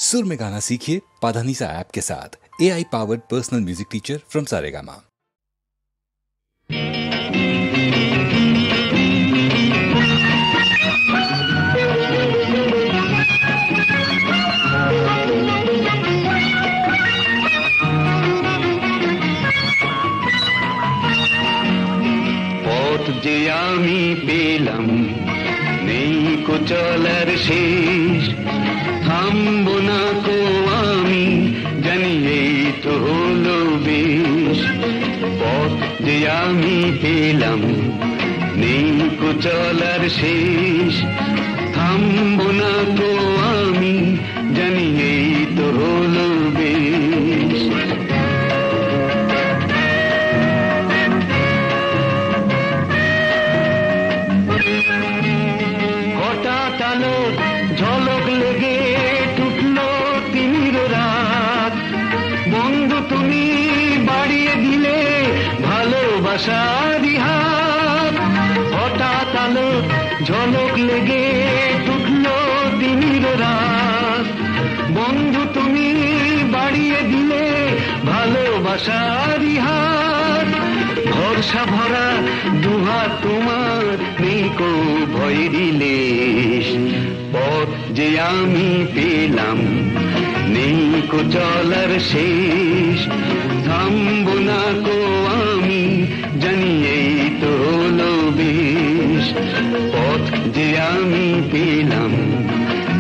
सुर में गाना सीखिए पाधानीसा ऐप के साथ। AI powered personal music teacher from Saregama. পথ যে আমি পেলাম নেই কো চলার শেষ, থামবো না কো আমি জানি এই তো হলো বেশ। পথ যে আমি পেলাম নেই কো চলার শেষ, থামবো না কো আমি জানি এই তো হলো বেশ। হঠাৎ আলো ঝলক লেগে টুটলো তিমির রাত, বন্ধু তুমি বাড়িয়ে দিলে ভালোবাসার হাত। হঠাৎ আলো ঝলক লেগে টুটলো তিমির রাত, বন্ধু তুমি বাড়িয়ে দিলে ভালোবাসার হাত। ভরসা ভরা দুহাত তোমার নেই কো ভয়েরই লেশ। পথ যে আমি পেলাম নেই কো চলার শেষ, থামবো না কো আমি জানি এই তো হলো বেশ। পথ যে আমি পেলাম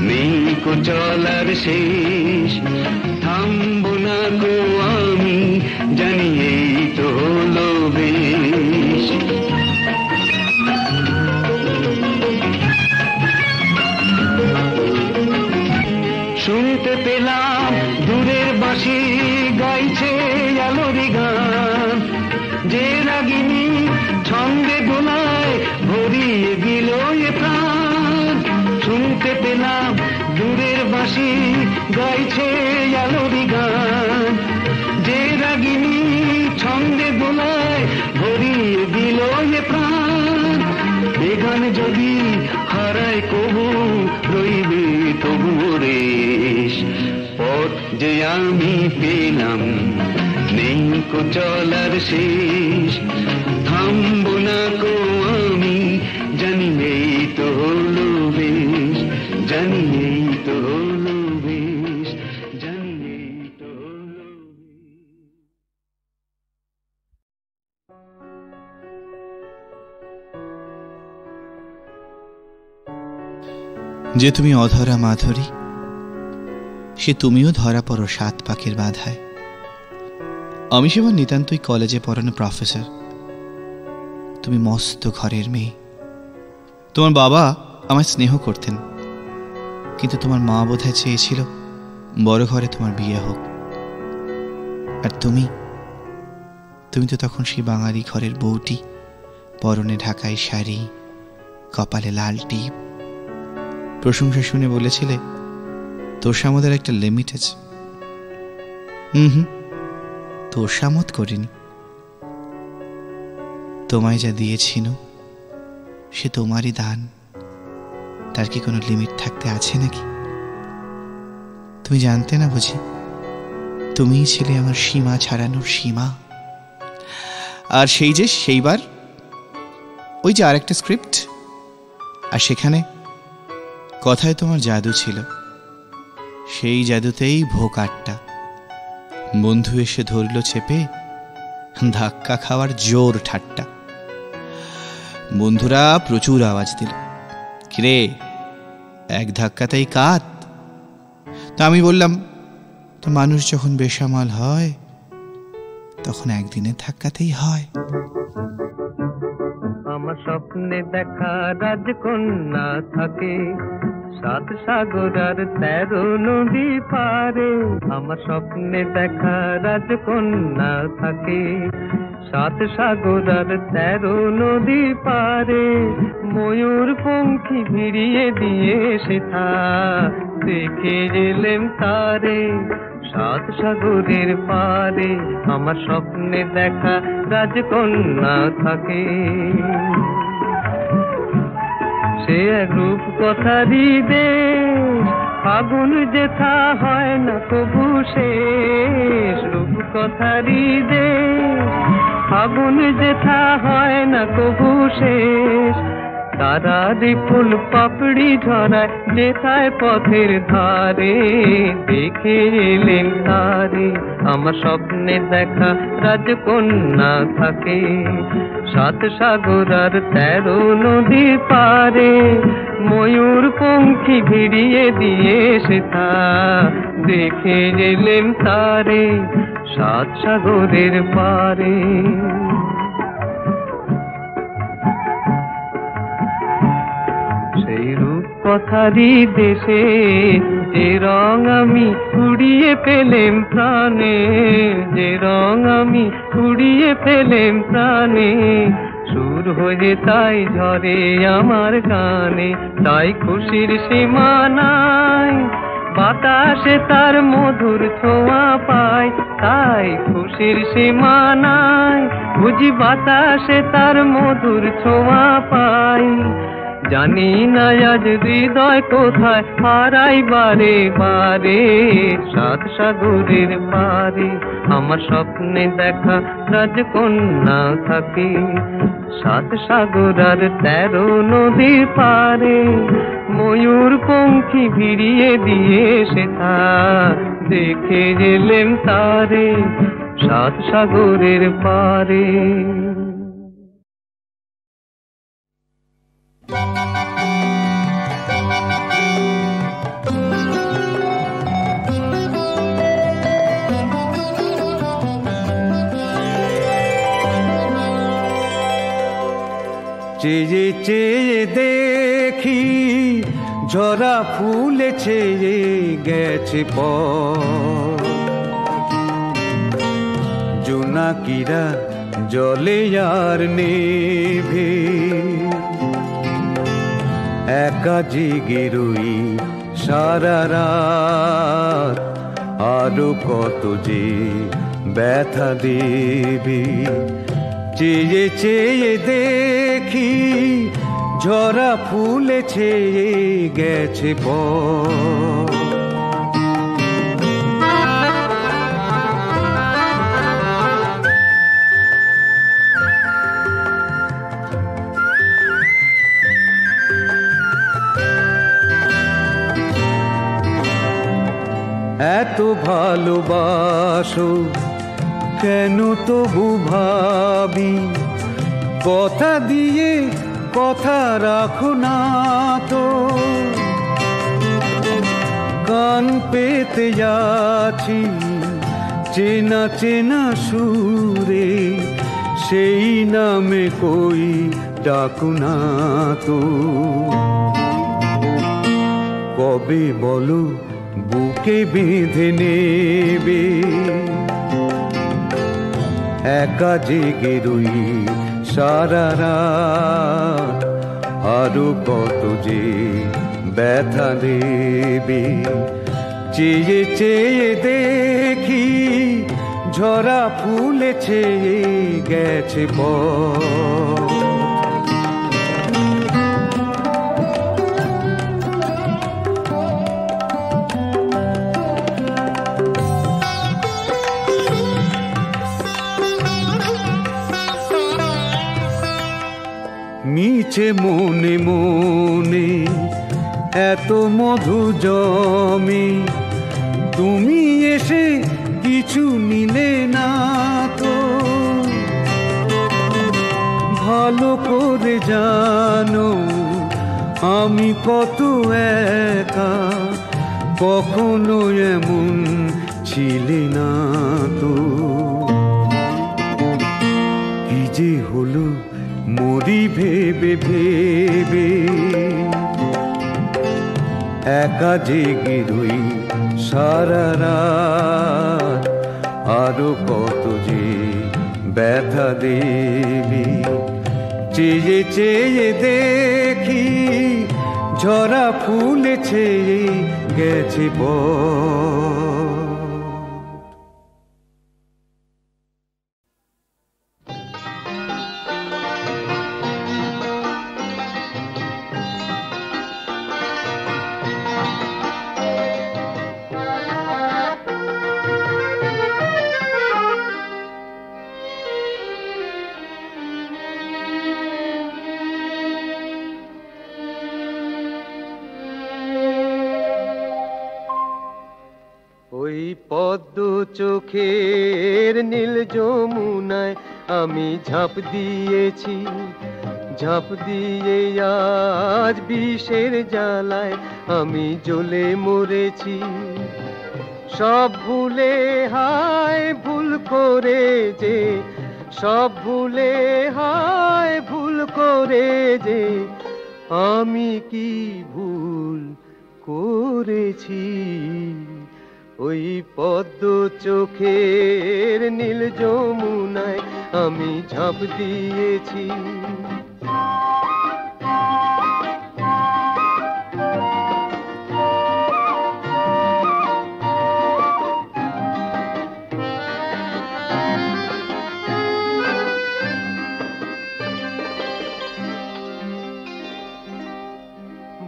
নেই কো চলার শেষ, থামবো না কো আমি জানি এই তো হলো বেশ। শুনতে পেলাম দূরের বাঁশি গাইছে আলোরি গান, যে রাগিনী ছন্দে দোলায় ভরিয়ে দিল এ প্রাণ। শুনতে পেলাম দূরের বাঁশি গাইছে আলোরি গান, যে রাগিনী ছন্দে দোলায় ভরিয়ে দিল এ প্রাণ। এ গান যদি হারায় কবু রইবে তবু রেশ। পথ যে আমি পেলাম নেই কো চলার শেষ, থামবো না কো আমি জানি এই তো হলো বেশ। জানি এই তো হলো বেশ, জানি এই তো হলো বেশ। যে তুমি অধরা মাধুরী, সে তুমিও ধরা পড়ো সাত পাখির বাধায়। আমি সেবার নিতান্তই কলেজে পড়ানো প্রফেসর, তুমি মস্ত ঘরের মেয়ে। তোমার বাবা আমায় স্নেহ করতেন, কিন্তু তোমার মা বোধহয় চেয়েছিল বড় ঘরে তোমার বিয়ে হোক। আর তুমি তো তখন সেই বাঙালি ঘরের বউটি, পরনে ঢাকাই শাড়ি, কপালে লাল টিপ। প্রশংসা শুনে বলেছিলে তোষামদের একটা লিমিট আছে। তোষামত করিনি। তোমায় যা দিয়েছিল সে তোমারই দান, তার কি কোনো লিমিট থাকতে আছে নাকি? তুমি জানতে না বুঝি? তুমিই ছিলে আমার সীমা ছাড়ানোর সীমা। আর সেইবার ওই যে আরেকটা স্ক্রিপ্ট, আর সেখানে কথায় তোমার জাদু ছিল। সেই জাদুতেই ভোকাটটা বন্ধু এসে ধরল চেপে, ধাক্কা খাওয়ার জোর ঠাট্টা। বন্ধুরা প্রচুর আওয়াজ দিল, কিরে এক ধাক্কাতেই কাত। তা আমি বললাম, তো মানুষ যখন বেসামাল হয় তখন একদিনের ধাক্কাতেই হয়। আমার স্বপ্নে দেখা রাজকন্যা থাকে সাত সাগর আর 13 নদী পারে। আমার স্বপ্নে দেখা রাজকন্যা থাকে সাত সাগর আর 13 নদী পারে। ময়ূর পঙ্খী ভিড়িয়ে দিয়ে সেথা দেখে এলেম তারে সাত সাগরের পারে। আমার স্বপ্নে দেখা রাজকন্যা থাকে। সে এক রূপ কথারই দেশ, ফাগুন যেথা হয় না কবু শেষ, রূপকথারি দেশ। ফাগুন যেথা হয় না কবু শেষ, তারারি ফুল পাপড়ি ঝরায় যেথায় পথের ধারে। দেখে এলেন তারে আমার স্বপ্নে দেখা রাজকন্যা থাকে, 7 সাগর আর 13 নদী পারে। ময়ূর পঙ্খী ভিড়িয়ে দিয়ে সেথা দেখে এলেন তারে 7 সাগরের পারে। সেই রূপকথারি দেশে যে রং আমি কুড়িয়ে পেলেম প্রাণে, যে রং আমি কুড়িয়ে পেলেম প্রাণে। সুর হয়ে তাই ঝরে আমার গানে, তাই খুশির সীমা নাই। বাতাসে তার মধুর ছোঁয়া পাই, তাই খুশির সীমা নাই। বুঝি বাতাসে তার মধুর ছোঁয়া পাই, জানি না আজ হৃদয় কোথায় হারাই বারে বারে। 7 সাগরের পারে আমার স্বপ্নে দেখা রাজকন্যা থাকে, 7 সাগর আর 13 নদীর পারে। ময়ূর পঙ্খী ভিড়িয়ে দিয়ে সেথা দেখে গেলেন তারে 7 সাগরের পারে। চেয়ে চেয়ে দেখি ঝরা ফুলে ছেয়ে গেছে জোনাকিরা জলে আর নেভে, একা জেগে রই সারা রাত। আরো কত যে ব্যথা দেবে, চেয়ে চেয়ে দেখি ঝরা ফুলে ছেয়ে গেছে এত ভালোবাসো কেন তবু ভাবি, কথা দিয়ে কথা রাখো না তো। কান পেতে যাচ্ছি চেনা চেনা সুরে, সেই নামে কই ডাকো না তো। কবে বলো বুকে বেঁধে নেবে, একা জেগে রই সারা রাত। আরো কত যে ব্যথা দেবে, চেয়ে চেয়ে দেখি ঝরা ফুলে ছেয়ে গেছে মিছে মনে মনে এত মধু জমে, তুমি এসে কিছু নিলে না তো। ভালো করে জানো আমি কত একা, কখনো এমন ছিলে না তো। কি যে হলো মরি ভেবে ভেবে, একা জেগে রই সারা রাত। আরো কত যে ব্যথা দেবে, চেয়ে চেয়ে দেখি ঝরা ফুলে ছেয়ে গেছে পদ্ম চোখের নীল যমুনায় আমি ঝাঁপ দিয়েছি, ঝাঁপ দিয়ে আজ বিষের জ্বালায় আমি জ্বলে মরেছি। সব ভুলে হায় ভুল করে যে, সব ভুলে হায় ভুল করে যে, আমি কি ভুল করেছি। ওই পদ্ম চোখের নীল যমুনায় আমি ঝাঁপ দিয়েছি।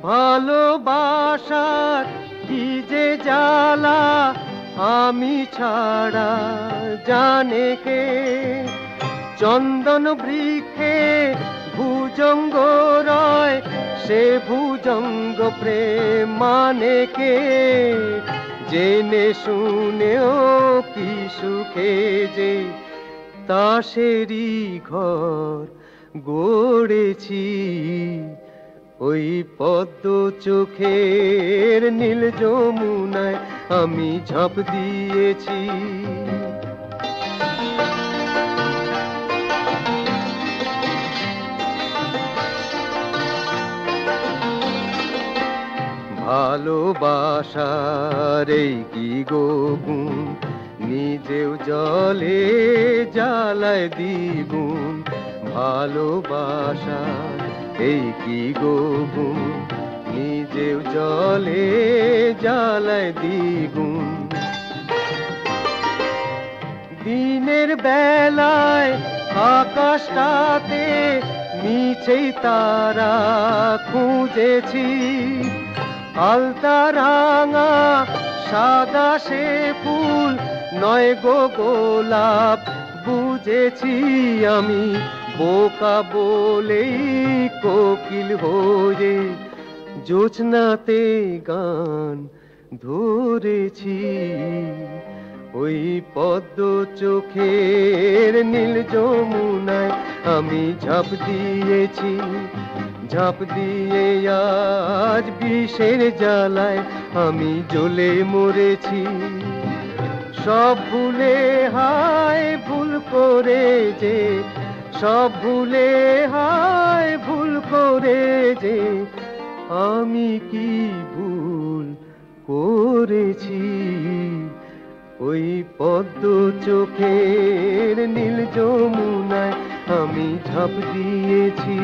ভালোবাসার কি যে জ্বালা আমি ছাড়া জানে কে, চন্দন বৃক্ষে ভুজঙ্গ রয় সে ভুজঙ্গ প্রেম মানে কে, জেনে শুনেও কি সুখে যে তাসেরই ঘর গড়েছি। ওই পদ্ম চোখের নীল যমুনায় আমি ঝাঁপ দিয়েছি। ভালোবাসার এই কি গো গুণ, নিজেও জলে জ্বালায় দ্বিগুণ। ভালোবাসার এই কি গো গুণ, নিজেও জলে জ্বালায় দ্বিগুণ। দিনের বেলায় আকাশটাতে মিছেই তারা খুঁজেছি, আলতা রাঙা সাদা সে ফুল নয় গো গোলাপ বুঝেছি আমি। বোকা বলেই কোকিল হয়ে জোছনাতে গান ধরেছি। ওই পদ্ম চোখের নীল যমুনায় আমি ঝাঁপ দিয়েছি, ঝাঁপ দিয়ে আজ বিষের জ্বালায় আমি জ্বলে মরেছি। সব ভুলে হায় ভুল করে যে, সব ভুলে হায় ভুল করে যে, আমি কি ভুল করেছি। ওই পদ্ম চোখের নীল যমুনায় আমি ঝাঁপ দিয়েছি।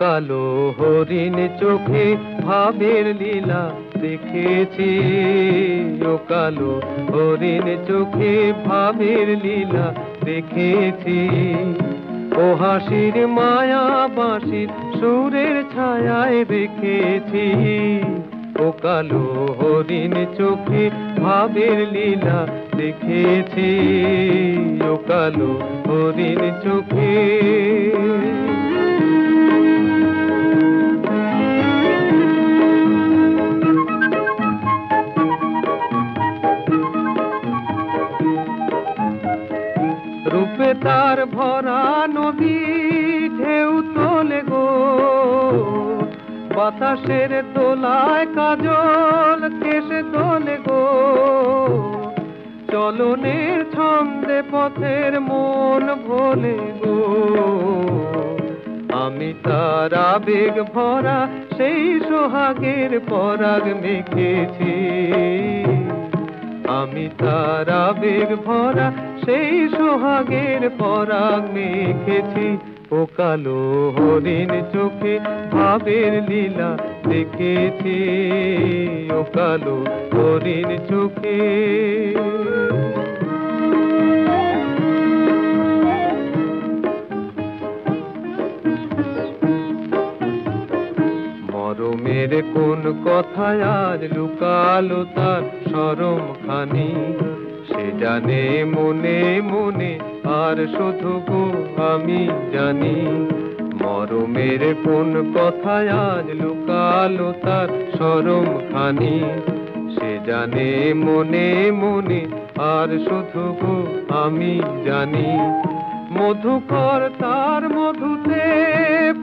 কালো হরিণ চোখে ভাবের লীলা দেখেছি, ও কালো হরিণ চোখে ভাবের লীলা দেখেছি। ও হাসির মায়া বাঁশির সুরের ছায়ায় রেখেছি, ও কালো হরিণ চোখে ভাবের লীলা দেখেছি, ও কালো হরিণ চোখে। রূপে তার ভরা নদী ঢেউ তোলে গো, বাতাসের দোলায় কাজল কেশে তোলে গো। চলনের ছন্দে পথের মন ভোলে গো, আমি তার আবেগ ভরা সেই সোহাগের পরাগ মেখেছি। আমি তার আবেগ ভরা সেই সোহাগের পরাগ মেখেছি। ও কালো হরিণ চোখে ভাবের লীলা দেখেছি, ও কালো হরিণ চোখে। মরমের কোন কথায় আজ লুকালো তার শরম খানি, সে জানে মনে মনে আর শুধু গো আমি জানি। মরমের কোন কথায় আজ লুকালো তার শরম খানি, সে জানে মনে মনে আর শুধু গো আমি জানি। মধুকর তার মধুতে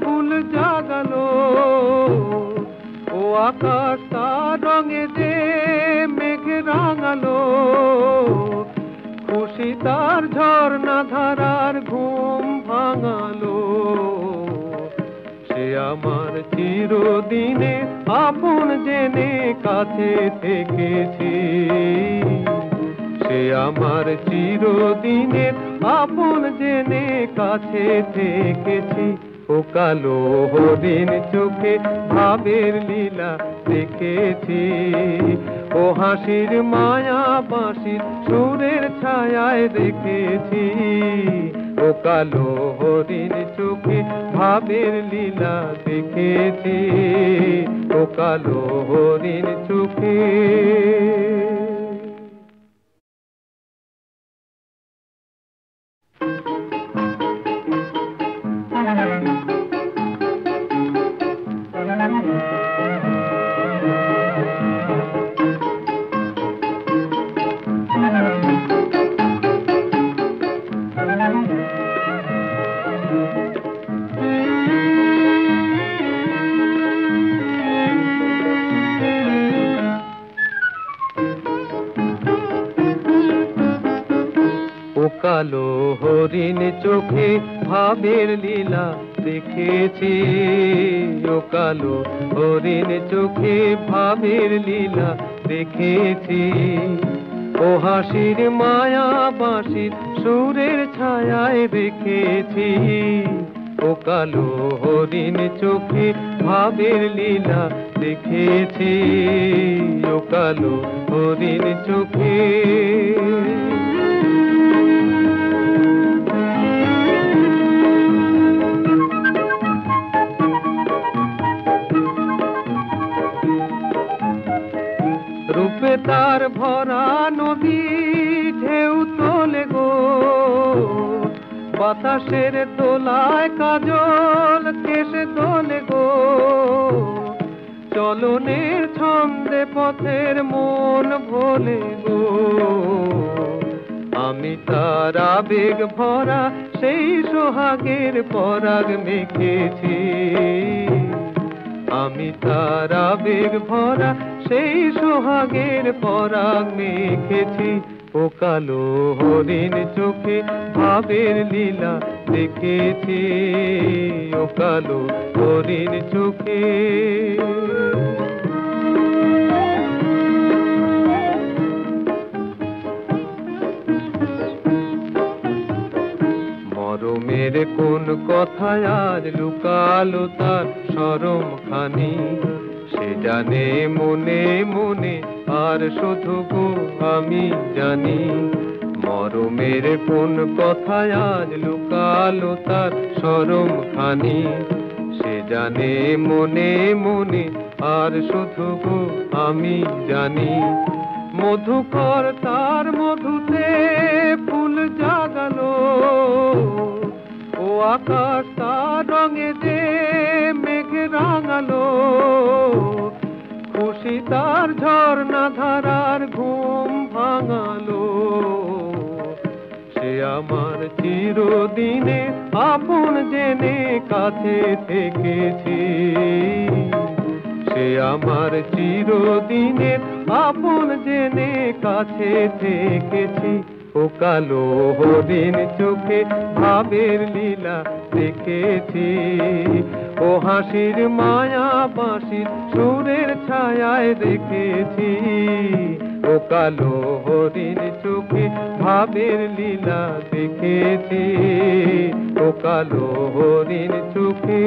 ফুল জাগালো, ও আকাশ তার রঙে যে মেঘ রাঙালো। খুশি তার ঝর্ণা ধারার ঘুম ভাঙালো, সে আমার চিরদিনে আপন জেনে কাছে থেকেছি, সে আমার চিরদিনের আপন জেনে কাছে থেকেছি। ও কালো হরিণ চোখে ভাবের লীলা দেখেছি, ও হাসির মায়া বাঁশির সুরের ছায়ায় দেখেছি। ও কালো হরিণ চোখে ভাবের লীলা দেখেছি, ও কালো হরিণ চোখে। কালো হরিণ চোখে ভাবের লীলা দেখেছি, ও কালো হরিণ চোখে ভাবের লীলা দেখেছি। ও হাসির মায়া বাঁশির সুরের ছায়ায় দেখেছি, ও কালো হরিণ চোখে ভাবের লীলা দেখেছি, ও কালো হরিণ চোখে। রূপে তার ভরা নদী ঢেউ তোলে গো, বাতাসের দোলায় কাজল কেশে তোলে গো। চলনের ছন্দে পথের মন ভোলে গো, আমি তার আবেগ ভরা সেই সোহাগের পরাগ মেখেছি, আমি তার আবেগ ভরা সেই সোহাগের পরাগ মেখেছি। ও কালো হরিণ চোখে ভাবের লীলা দেখেছি, ও কালো হরিণ চোখে। মরমের কোন কথায় আজ লুকালো তার শরম খানি, সে জানে মনে মনে আর শুধু গো আমি জানি। মরমের কোন কথায় আজ লুকালো তার শরম খানি, সে জানে মনে মনে আর শুধু গো আমি জানি। মধুকর তার মধুতে ফুল জাগালো, ও আকাশ তার রঙে যে মেঘ রাঙালো। খুশি তার ঝর্ণা ধারার ঘুম ভাঙালো, সে আমার চিরদিনে আপন জেনে কাছে থেকেছি, সে আমার চিরদিনের আপন জেনে কাছে থেকেছি। ও কালো হরিণ চোখে ভাবের লীলা দেখেছি, ও হাসির মায়া বাঁশির সুরের ছায়ায় দেখেছি। ও কালো হরিণ চোখে ভাবের লীলা দেখেছি, ও কালো হরিণ চোখে